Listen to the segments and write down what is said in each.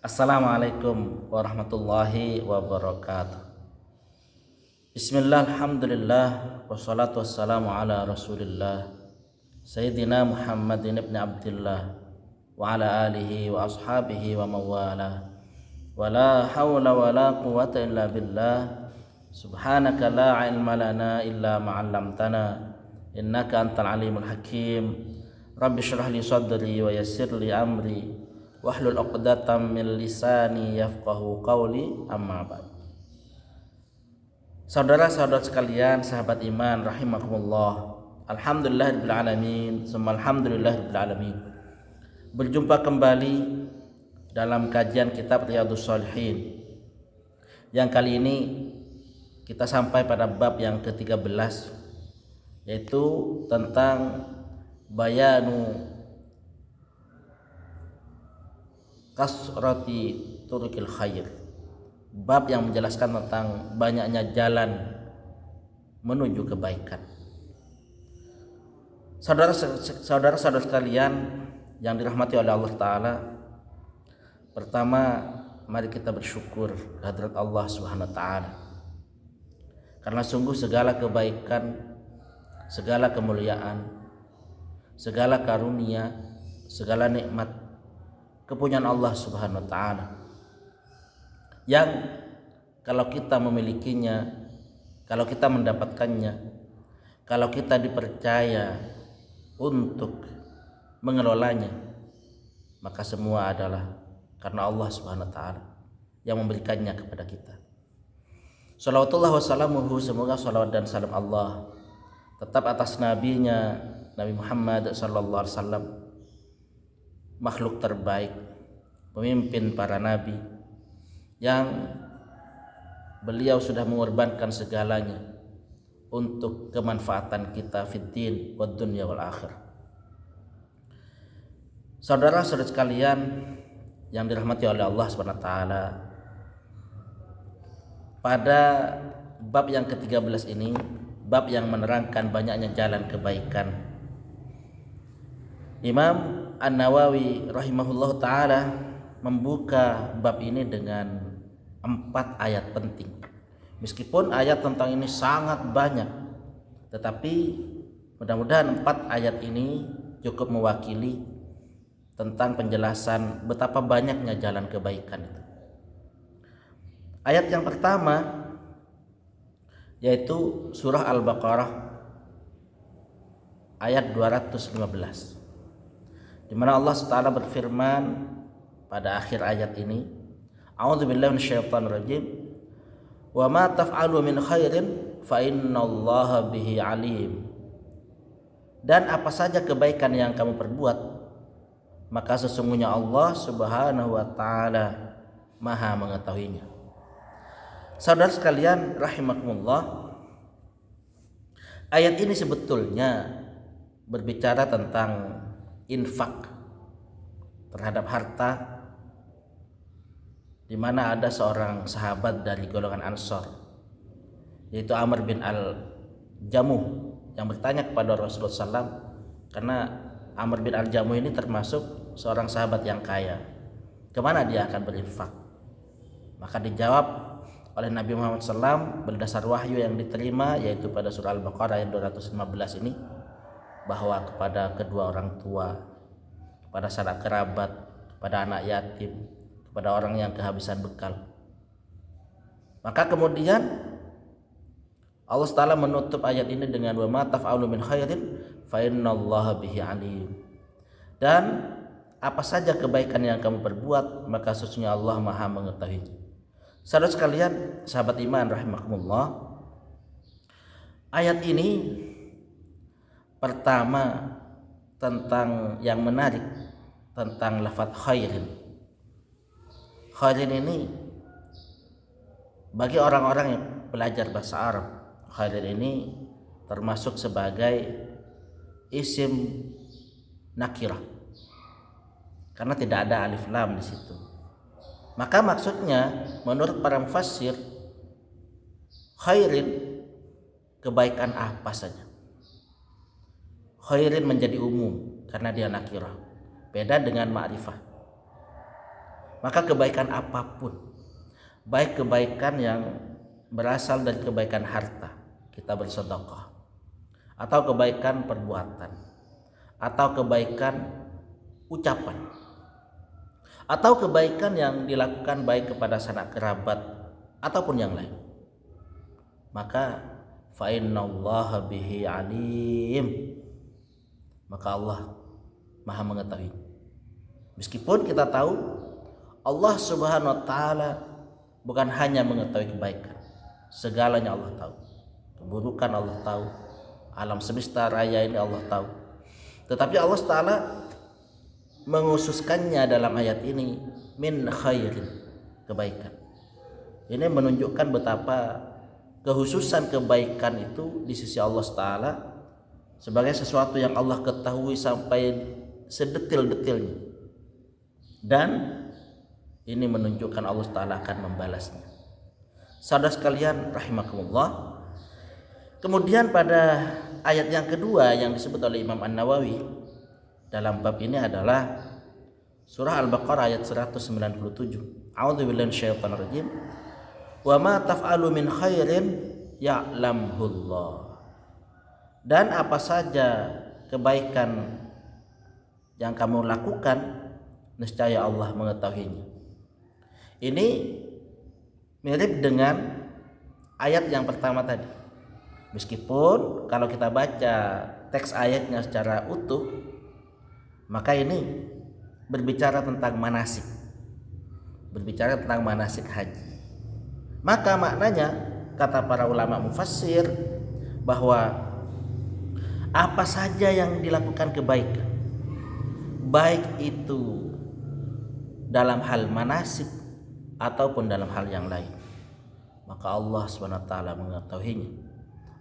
Assalamualaikum warahmatullahi wabarakatuh. Bismillah, alhamdulillah, wassalatu wassalamu ala rasulillah Sayyidina Muhammadin ibn Abdillah wa ala alihi wa ashabihi wa mawala wa la hawla wa la quwata illa billah. Subhanaka la ilma lana illa ma'allamtana innaka antal alimul hakim. Rabbi syrah li sadri wa yassir li amri wahlul 'uqdatam min lisani yafqahu qawli, amma ba'd. Saudara-saudara sekalian, sahabat iman rahimakumullah. Alhamdulillahirabbil alamin, summa alhamdulillahirabbil alamin. Berjumpa kembali dalam kajian kitab Riyadhus Shalihin. Yang kali ini kita sampai pada bab yang ke-13, yaitu tentang bayanu kasrati turukil khair. Bab yang menjelaskan tentang banyaknya jalan menuju kebaikan. Saudara-saudara sekalian yang dirahmati oleh Allah Ta'ala, pertama mari kita bersyukur kehadirat Allah Subhanahu wa Ta'ala, karena sungguh segala kebaikan, segala kemuliaan, segala karunia, segala nikmat kepunyaan Allah Subhanahu wa Ta'ala, yang kalau kita memilikinya, kalau kita mendapatkannya, kalau kita dipercaya untuk mengelolanya, maka semua adalah karena Allah Subhanahu wa Ta'ala yang memberikannya kepada kita. Shalawatullah wassalamuhu, semoga salawat dan salam Allah tetap atas nabinya Nabi Muhammad sallallahu alaihi wasallam, makhluk terbaik, pemimpin para nabi, yang beliau sudah mengorbankan segalanya untuk kemanfaatan kita fiddin wad dunya wal akhirah. Saudara-saudara sekalian yang dirahmati oleh Allah Subhanahu wa Ta'ala, pada bab yang ke-13 ini, bab yang menerangkan banyaknya jalan kebaikan, Imam An-Nawawi rahimahullah ta'ala membuka bab ini dengan 4 ayat penting. Meskipun ayat tentang ini sangat banyak, tetapi mudah-mudahan 4 ayat ini cukup mewakili tentang penjelasan betapa banyaknya jalan kebaikan itu. Ayat yang pertama yaitu surah Al-Baqarah ayat 215, di mana Allah Ta'ala berfirman pada akhir ayat ini, a'udzubillahi minasyaitonirrajim, wa ma taf'alu min khairin fa innallaha bihi alim. Dan apa saja kebaikan yang kamu perbuat, maka sesungguhnya Allah Subhanahu wa Ta'ala Maha mengetahuinya. Saudara sekalian rahimakumullah, ayat ini sebetulnya berbicara tentang infak terhadap harta, di mana ada seorang sahabat dari golongan Ansor, yaitu Amr bin Al-Jamuh, yang bertanya kepada Rasulullah SAW, karena Amr bin Al-Jamuh ini termasuk seorang sahabat yang kaya, kemana dia akan berinfak? Maka dijawab oleh Nabi Muhammad SAW berdasar wahyu yang diterima, yaitu pada surah Al-Baqarah ayat 215 ini, bahwa kepada kedua orang tua, kepada sanak kerabat, kepada anak yatim, kepada orang yang kehabisan bekal. Maka kemudian Allah Ta'ala menutup ayat ini dengan wa ma taf'alu min khairin fa innallaha bihi alim. Dan apa saja kebaikan yang kamu perbuat, maka sesungguhnya Allah Maha mengetahui. Saudara sekalian, sahabat iman rahimakumullah, ayat ini pertama tentang yang menarik tentang lafaz khairin. Khairin ini bagi orang-orang yang belajar bahasa Arab, khairin ini termasuk sebagai isim nakirah, karena tidak ada alif lam di situ. Maka maksudnya menurut para mufassir, khairin kebaikan apa saja. Khairin menjadi umum karena dia nakirah, beda dengan ma'rifah. Maka kebaikan apapun, baik kebaikan yang berasal dari kebaikan harta, kita bersedekah, atau kebaikan perbuatan, atau kebaikan ucapan, atau kebaikan yang dilakukan baik kepada sanak kerabat ataupun yang lain, maka fa innallaha bihi alim, maka Allah Maha mengetahui. Meskipun kita tahu Allah Subhanahu wa taala bukan hanya mengetahui kebaikan, segalanya Allah tahu. Keburukan Allah tahu, alam semesta raya ini Allah tahu. Tetapi Allah Ta'ala menghususkannya dalam ayat ini min khairin, kebaikan. Ini menunjukkan betapa kehususan kebaikan itu di sisi Allah Ta'ala sebagai sesuatu yang Allah ketahui sampai sedetil-detilnya, dan ini menunjukkan Allah Ta'ala akan membalasnya. Saudara sekalian rahimakumullah, kemudian pada ayat yang kedua yang disebut oleh Imam An-Nawawi dalam bab ini adalah surah Al-Baqarah ayat 197. A'udzubillahi minasyaitonir rajim. Wa ma taf'alu min khairin ya'lamhullah. Dan apa saja kebaikan yang kamu lakukan, niscaya Allah mengetahuinya. Ini mirip dengan ayat yang pertama tadi. Meskipun kalau kita baca teks ayatnya secara utuh, maka ini berbicara tentang manasik, berbicara tentang manasik haji. Maka maknanya, kata para ulama mufassir, bahwa apa saja yang dilakukan kebaikan, baik itu dalam hal manasik ataupun dalam hal yang lain, maka Allah SWT mengetahuinya.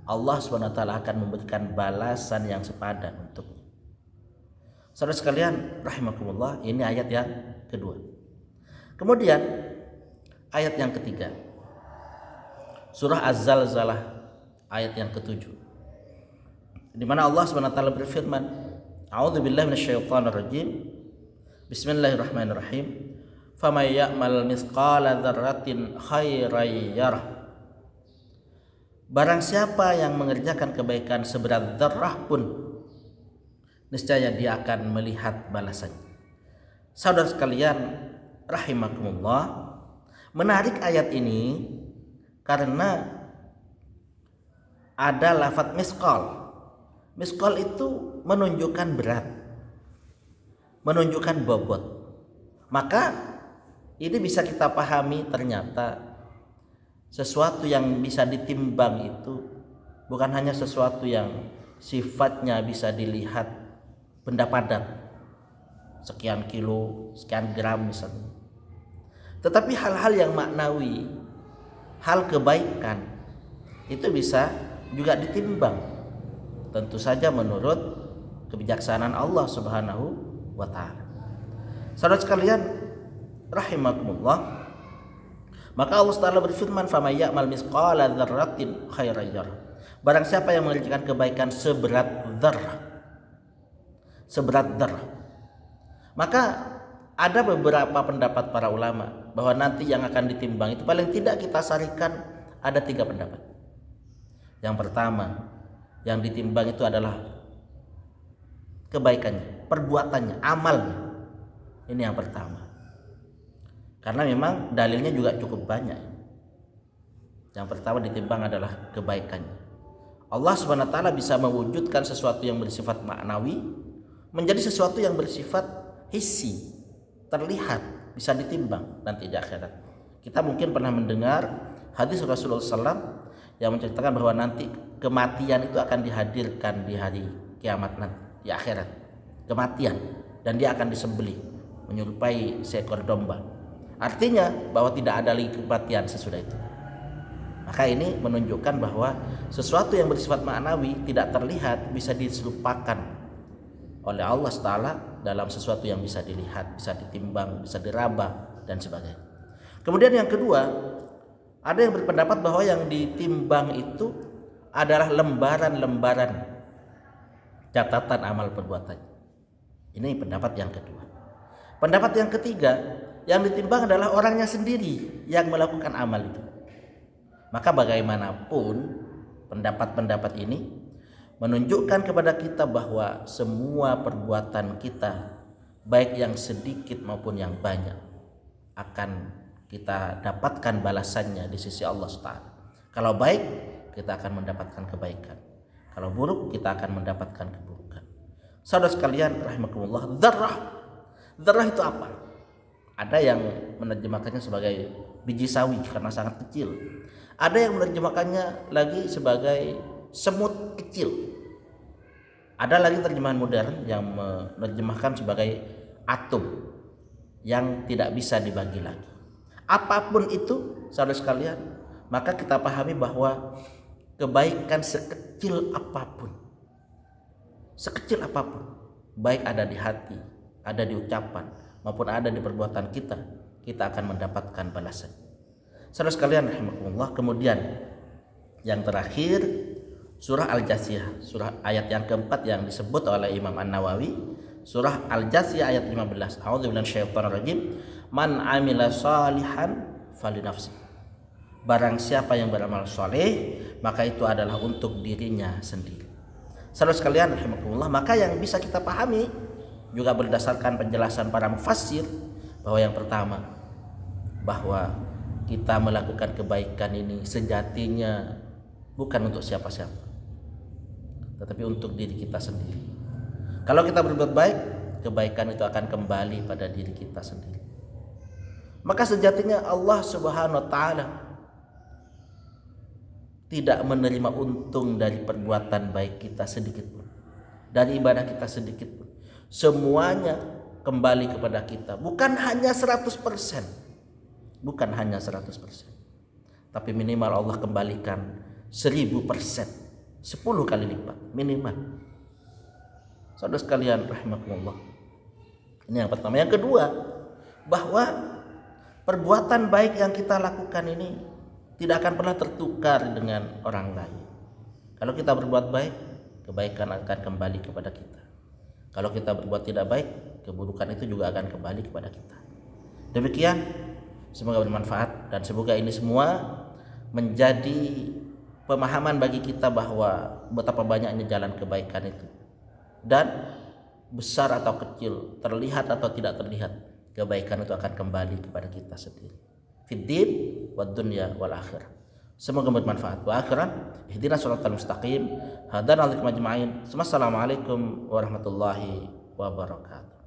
Allah SWT akan memberikan balasan yang sepadan untuknya. Saudara sekalian rahimakumullah, ini ayat yang kedua. Kemudian ayat yang ketiga, surah Az-Zalzalah ayat yang ketujuh, di mana Allah SWT berfirman, A'udzubillahi minasyaitonirrajim. Bismillahirrahmanirrahim. Faman ya'mal mithqala dzarratin khairan yarah. Barang siapa yang mengerjakan kebaikan seberat dzarrah pun, niscaya dia akan melihat balasannya. Saudara sekalian rahimakumullah, menarik ayat ini karena ada lafadz misqal. Misqal itu menunjukkan berat, menunjukkan bobot. Maka ini bisa kita pahami, ternyata sesuatu yang bisa ditimbang itu bukan hanya sesuatu yang sifatnya bisa dilihat benda padat, sekian kilo, sekian gram misalnya, tetapi hal-hal yang maknawi, hal kebaikan itu bisa juga ditimbang, tentu saja menurut kebijaksanaan Allah Subhanahu wa taala. Saudara sekalian rahimakumullah, maka Allah Ta'ala berfirman, faman ya'mal mithqala dzarratin khairan yarah. Barang siapa yang mengerjakan kebaikan seberat dzarrah, seberat dzarrah. Maka ada beberapa pendapat para ulama bahwa nanti yang akan ditimbang itu paling tidak kita sarikan ada 3 pendapat. Yang pertama, yang ditimbang itu adalah kebaikannya, perbuatannya, amalnya. Ini yang pertama. Karena memang dalilnya juga cukup banyak. Yang pertama ditimbang adalah kebaikannya. Allah Subhanahu wa taala bisa mewujudkan sesuatu yang bersifat maknawi menjadi sesuatu yang bersifat hissi, terlihat, bisa ditimbang nanti di akhirat. Kita mungkin pernah mendengar hadis Rasulullah SAW yang menceritakan bahwa nanti kematian itu akan dihadirkan di hari kiamat nanti, di akhirat. Kematian, dan dia akan disembelih menyerupai seekor domba. Artinya bahwa tidak ada lagi kematian sesudah itu. Maka ini menunjukkan bahwa sesuatu yang bersifat maknawi tidak terlihat bisa diserupakan oleh Allah Ta'ala dalam sesuatu yang bisa dilihat, bisa ditimbang, bisa diraba dan sebagainya. Kemudian yang kedua, ada yang berpendapat bahwa yang ditimbang itu adalah lembaran-lembaran catatan amal perbuatan. Ini pendapat yang kedua. Pendapat yang ketiga, yang ditimbang adalah orangnya sendiri yang melakukan amal itu. Maka bagaimanapun pendapat-pendapat ini menunjukkan kepada kita bahwa semua perbuatan kita, baik yang sedikit maupun yang banyak, akan kita dapatkan balasannya di sisi Allah SWT. Kalau baik, kita akan mendapatkan kebaikan. Kalau buruk, kita akan mendapatkan keburukan. Saudara sekalian rahimakumullah, dzarrah. Dzarrah itu apa? Ada yang menerjemahkannya sebagai biji sawi karena sangat kecil. Ada yang menerjemahkannya lagi sebagai semut kecil. Ada lagi terjemahan modern yang menerjemahkan sebagai atom yang tidak bisa dibagi lagi. Apapun itu, saudara sekalian, maka kita pahami bahwa kebaikan sekecil apapun, baik ada di hati, ada di ucapan, maupun ada di perbuatan kita, kita akan mendapatkan balasan. Saudara sekalian rahimakumullah, kemudian yang terakhir surah Al-Jasiyah, surah ayat yang keempat yang disebut oleh Imam An-Nawawi, surah Al-Jasiyah ayat 15. A'udzubillahi minasyaitonirrajim. Man 'amila shalihan falinafsi. Barang siapa yang beramal soleh, maka itu adalah untuk dirinya sendiri. Saudara sekalian rahimakumullah, maka yang bisa kita pahami juga berdasarkan penjelasan para mufassir bahwa yang pertama, bahwa kita melakukan kebaikan ini sejatinya bukan untuk siapa-siapa, tetapi untuk diri kita sendiri. Kalau kita berbuat baik, kebaikan itu akan kembali pada diri kita sendiri. Maka sejatinya Allah Subhanahu wa taala tidak menerima untung dari perbuatan baik kita sedikit pun, dari ibadah kita sedikit pun. Semuanya kembali kepada kita, bukan hanya 100%, tapi minimal Allah kembalikan 1000%, 10 kali lipat minimal. Saudara sekalian rahimakumullah, ini yang pertama. Yang kedua, bahwa perbuatan baik yang kita lakukan ini tidak akan pernah tertukar dengan orang lain. Kalau kita berbuat baik, kebaikan akan kembali kepada kita. Kalau kita berbuat tidak baik, keburukan itu juga akan kembali kepada kita. Demikian, semoga bermanfaat dan semoga ini semua menjadi pemahaman bagi kita bahwa betapa banyaknya jalan kebaikan itu, dan besar atau kecil, terlihat atau tidak terlihat, kebaikan itu akan kembali kepada kita sendiri. Fiddin wad dunya wal akhirah. Semoga bermanfaat. Wa akhiran ihdinas shiratal mustaqim. Hadanal majma'in. Wassalamualaikum warahmatullahi wabarakatuh.